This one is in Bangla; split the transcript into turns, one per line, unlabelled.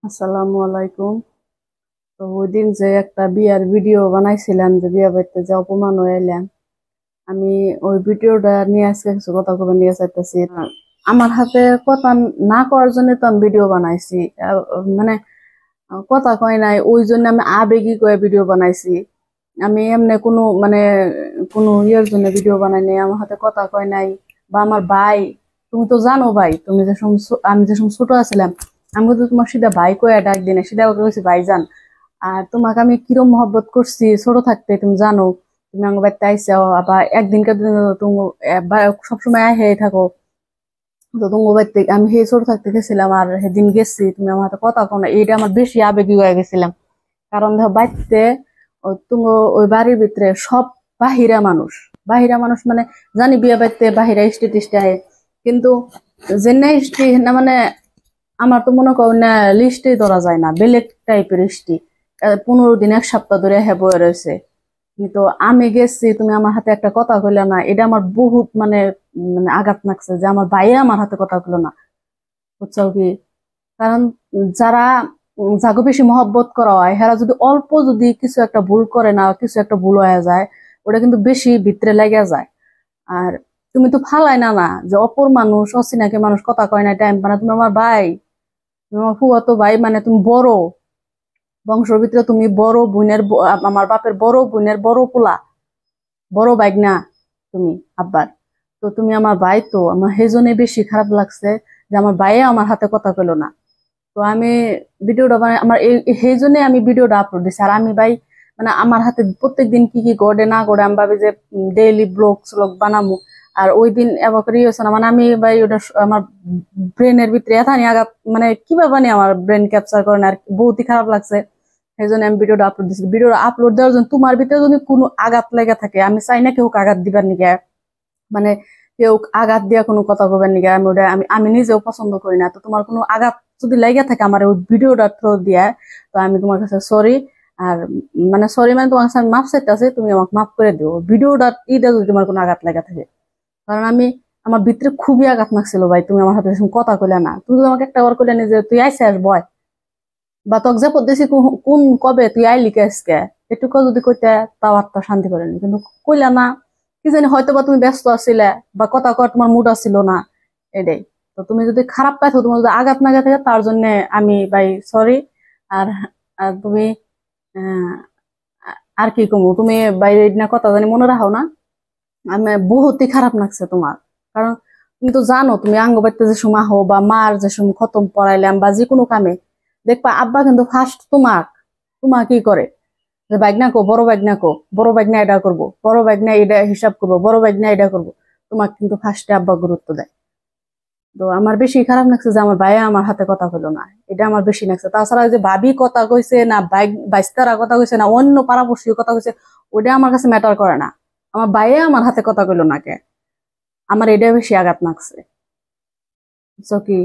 আসসালামু আলাইকুম। তো ওই দিন যে একটা বিয়ার ভিডিও বানাইছিলাম, যে বিয়া বাড়িতে যে অপমান হয়ে এলাম, আমি ওই ভিডিওটা নিয়ে আজকে কিছু কথা কবে নিয়ে চাইতেছি। আমার হাতে কথা না করার জন্য তো আমি ভিডিও বানাইছি। মানে কথা কয় নাই, ওই জন্য আমি আবেগী কয়ে ভিডিও বানাইছি। আমি এমনি কোনো কোনো ইয়ের জন্য ভিডিও বানাই নাই। আমার হাতে কথা কয় নাই। বা আমার ভাই, তুমি তো জানো ভাই, তুমি যে আমি যে সময় ছোট আছিলাম, আমি তো তোমার সিধা ভাই কয়ে ডাক দিনে সিধা ওকে কইছি ভাইজান। আর তোমাকে আমি কিরম মহব্বত করছি ছোট থাকতে, তুমি জানো। তুমি আমার বাড়িতে আইসাও, আবার একদিনকার দিন তুমি সবসময় হয়ে থাকো। তো তোমার বাড়িতে আমি সেই ছোট থাকতে গেছিলাম, আর সেদিন গেছি, তুমি আমার হাতে কথা কো না, এইটা আমার বেশি আবেগী হয়ে গেছিলাম। কারণ দেখো বাড়িতে তুমি ওই বাড়ির ভিতরে সব বাহিরা মানুষ। বাহিরা মানুষ মানে জানি বিয়ে বাড়িতে বাহিরা ইষ্টি টিষ্টি আয়, কিন্তু যে না ইষ্টি না মানে আমার তো মনে করো না, লিস্টেই ধরা যায় না, বেলেগ টাইপের ইষ্টি। 15 দিন এক সপ্তাহ ধরে হ্যাঁ বয়ে রয়েছে। কিন্তু আমি গেছি, তুমি আমার হাতে একটা কথা কইলে না, এটা আমার বহুত মানে আঘাত লাগছে যে আমার ভাইয়া আমার হাতে কথা কইলো না। বুঝছো কি? কারণ যারা যাকে বেশি মহব্বত করা হয়, হেরা যদি অল্প যদি কিছু একটা ভুল করে না, কিছু একটা ভুল হয়ে যায়, ওটা কিন্তু বেশি ভিতরে লেগে যায়। আর তুমি তো ফালাই না না যে অপর মানুষ, অচিনাকি মানুষ কথা কয় না টাইম পানা। তুমি আমার ভাই, তুমি আমার ফুয়াতো ভাই, মানে তুমি বড় বংশের ভিতরে, তুমি বড় বোনের আমার বাপের বড় বোনের বড় পোলা, বড় বাইগনা তুমি আব্বার। তো তুমি আমার ভাই, তো আমার সেই জন্য বেশি খারাপ লাগছে যে আমার ভাইয়ে আমার হাতে কথা কইলো না। তো আমি ভিডিওটা মানে আমার সেই জন্য আমি ভিডিওটা আপলোড দিছি। আর আমি ভাই মানে আমার হাতে প্রত্যেকদিন কি কি গড়ে না গড়ে আমি ভাবি যে ডেইলি ব্লগ স্লগ বানামু। আর ওই দিন এবার করে হয়েছে না, মানে আমি ভাই ওটা আমার ব্রেনের ভিতরে এথানি আঘাত, মানে কিভাবে মানে আমার ব্রেন ক্যাপচার করে না, আর বহুতই খারাপ লাগছে। সেই জন্য আমি ভিডিওটা আপলোড দিচ্ছি। ভিডিওটা আপলোড দেওয়ার জন্য তোমার ভিতরে যদি কোনো আঘাত লেগে থাকে, আমি চাই না কেউ আঘাত দিবার নিগে, মানে কেউ আঘাত দিয়া কোনো কথা কবেন নিগে, আমি ওটা আমি নিজেও পছন্দ করি না। তো তোমার কোনো আঘাত যদি লেগে থাকে আমার ওই ভিডিওটা থ্রু দিয়ে, তো আমি তোমার কাছে সরি। আর মানে সরি মানে তোমার কাছে আমি মাপ চাইতেছি, তুমি আমাকে মাফ করে দিও ভিডিওটা ইটা যদি তোমার কোনো আঘাত লেগে থাকে। কারণ আমি আমার ভিতরে খুবই আঘাত লাগছিল ভাই, তুমি আমার হাতে কথা কইলে না। তুমি যদি আমাকে একটা বার কইলে না যে তুই আইসে আস বয়, বা তোকে যে পদ্ধতি কোন কবে তুই আইলি কে আজকে, এটুকু যদি কইতে তাও আত্মা শান্তি করেনি, কিন্তু কইলা না। কি জানি হয়তো বা তুমি ব্যস্ত আছিলে, বা কথা কয় তোমার মুড আসছিল না, এটাই। তো তুমি যদি খারাপ পাইছো, তোমার যদি আঘাত না থাকে, তার জন্য আমি ভাই সরি। আর আর তুমি আহ, আর কি কমু, তুমি বাইরে না কথা জানি মনে রাখো না। আমি বহুতই খারাপ লাগছে তোমার। কারণ তুমি তো জানো, তুমি আঙ্গবাড়িতে যে সময় হো বা মার যে সময় খতম পড়াইলাম বা যে কোনো কামে, দেখবা আব্বা কিন্তু ফার্স্ট তোমাক কি করে, যে বাইগনা কো, বড় বাইগনা কো, বড় বাইগনা এটা করবো, বড় বাইগনা এটা হিসাব করবো, বড় বাইগনা এটা করবো। তোমাক কিন্তু ফার্স্টে আব্বা গুরুত্ব দেয়। তো আমার বেশি খারাপ লাগছে যে আমার ভাইয়া আমার হাতে কথা কইলো না, এটা আমার বেশি লাগছে। তাছাড়া ওই যে ভাবি কথা কইছে না, বাইস্তারা কথা কইছে না, অন্য পাড়াপড়শি কথা কইছে, ওটা আমার কাছে ম্যাটার করে না। আমার ভাইয়া আমার হাতে কথা কইলো না কে, আমার এটা বেশি আঘাত লাগছে। বুঝছো কি?